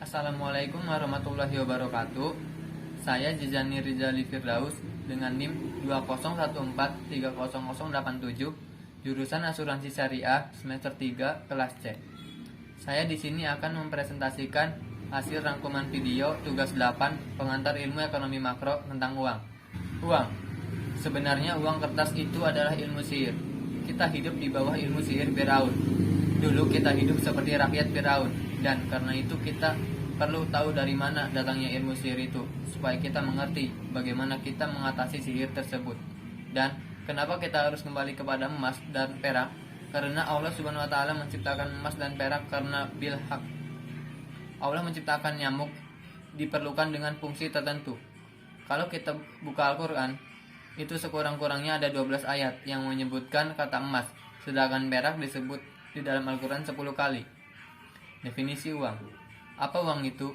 Assalamualaikum warahmatullahi wabarakatuh. Saya Jizani Rizali Firdaus dengan NIM 201430087, jurusan Asuransi Syariah semester 3 kelas C. Saya di sini akan mempresentasikan hasil rangkuman video tugas 8 pengantar ilmu ekonomi makro tentang uang. Uang. Sebenarnya uang kertas itu adalah ilmu sihir. Kita hidup di bawah ilmu sihir Firaun. Dulu kita hidup seperti rakyat Firaun, dan karena itu kita perlu tahu dari mana datangnya ilmu sihir itu, supaya kita mengerti bagaimana kita mengatasi sihir tersebut. Dan kenapa kita harus kembali kepada emas dan perak? Karena Allah Subhanahu wa Ta'ala menciptakan emas dan perak karena bil haq. Allah menciptakan nyamuk diperlukan dengan fungsi tertentu. Kalau kita buka Al-Quran, itu sekurang-kurangnya ada 12 ayat yang menyebutkan kata emas, sedangkan perak disebut di dalam Al-Quran 10 kali. Definisi uang. Apa uang itu?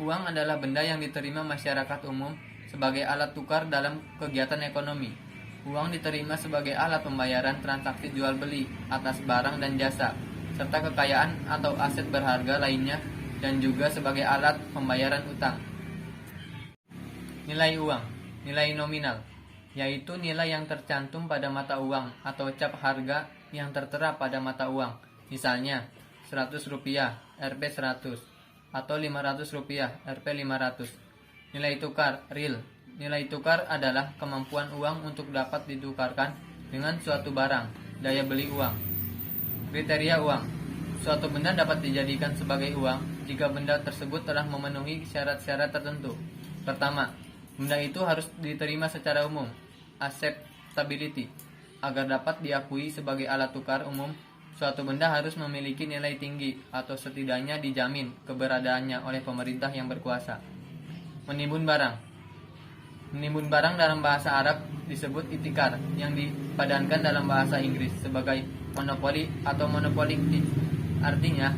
Uang adalah benda yang diterima masyarakat umum sebagai alat tukar dalam kegiatan ekonomi. Uang diterima sebagai alat pembayaran transaksi jual beli atas barang dan jasa, serta kekayaan atau aset berharga lainnya, dan juga sebagai alat pembayaran utang. Nilai uang. Nilai nominal, yaitu nilai yang tercantum pada mata uang atau cap harga yang tertera pada mata uang. Misalnya, Rp100, Rp 100, atau Rp500, Rp 500. Nilai tukar, real. Nilai tukar adalah kemampuan uang untuk dapat ditukarkan dengan suatu barang, daya beli uang. Kriteria uang. Suatu benda dapat dijadikan sebagai uang jika benda tersebut telah memenuhi syarat-syarat tertentu. Pertama, benda itu harus diterima secara umum, acceptability. Agar dapat diakui sebagai alat tukar umum, suatu benda harus memiliki nilai tinggi atau setidaknya dijamin keberadaannya oleh pemerintah yang berkuasa. Menimbun barang. Menimbun barang dalam bahasa Arab disebut itikar, yang dipadankan dalam bahasa Inggris sebagai monopoli atau monopolistik. Artinya,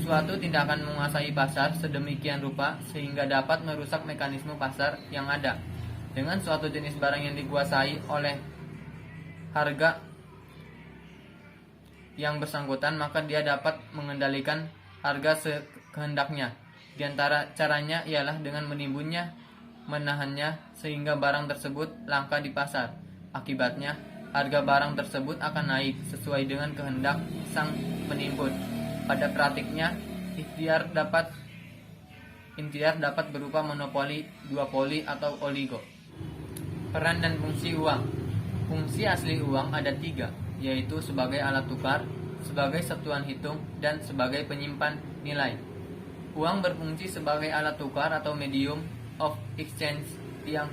suatu tindakan menguasai pasar sedemikian rupa sehingga dapat merusak mekanisme pasar yang ada. Dengan suatu jenis barang yang dikuasai oleh harga yang bersangkutan, maka dia dapat mengendalikan harga sekehendaknya. Di antara caranya ialah dengan menimbunnya, menahannya sehingga barang tersebut langka di pasar. Akibatnya, harga barang tersebut akan naik sesuai dengan kehendak sang penimbun. Pada praktiknya, ikhtiar dapat berupa monopoli, duopoli, atau oligo. Peran dan fungsi uang. Fungsi asli uang ada 3, yaitu sebagai alat tukar, sebagai satuan hitung, dan sebagai penyimpan nilai. Uang berfungsi sebagai alat tukar atau medium of exchange yang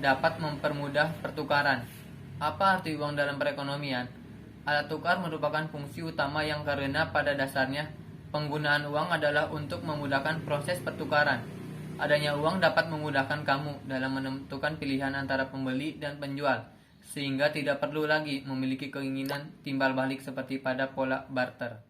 dapat mempermudah pertukaran. Apa arti uang dalam perekonomian? Alat tukar merupakan fungsi utama yang karena pada dasarnya penggunaan uang adalah untuk memudahkan proses pertukaran. Adanya uang dapat memudahkan kamu dalam menentukan pilihan antara pembeli dan penjual, sehingga tidak perlu lagi memiliki keinginan timbal balik seperti pada pola barter.